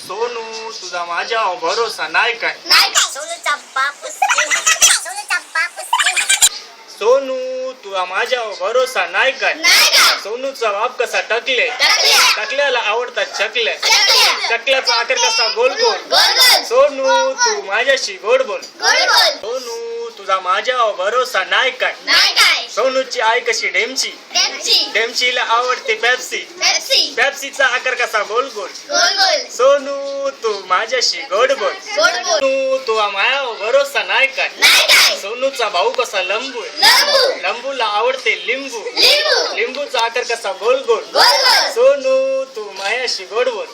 सोनू तुझा माझ्यावर भरोसा नाही काय? सोनू तुझा माझ्यावर भरोसा नाही काय? सोनूचा बाप कसा टकले, टकल्याला आवडतात चकल्या, चकल्याचा आकार कसा गोल गोल. सोनू तू माझ्याशी गोड बोल. सोनू तुझा माझ्यावर भरोसा नाही काय? सोनूची आई कशी डेमची, डेमचीला आवडते पेप्सी, पेप्सीचा आकार कसा गोल गोल. सोनू तू माझ्याशी गोड बोल. सोनू तुझा माझ्यावर भरोसा नाही काय? सोनूचा भाऊ कसा लंबू, लंबूला आवडते लिंबू, लिंबूचा आकार कसा गोल गोल. सोनू तू माझ्याशी गोड बोल.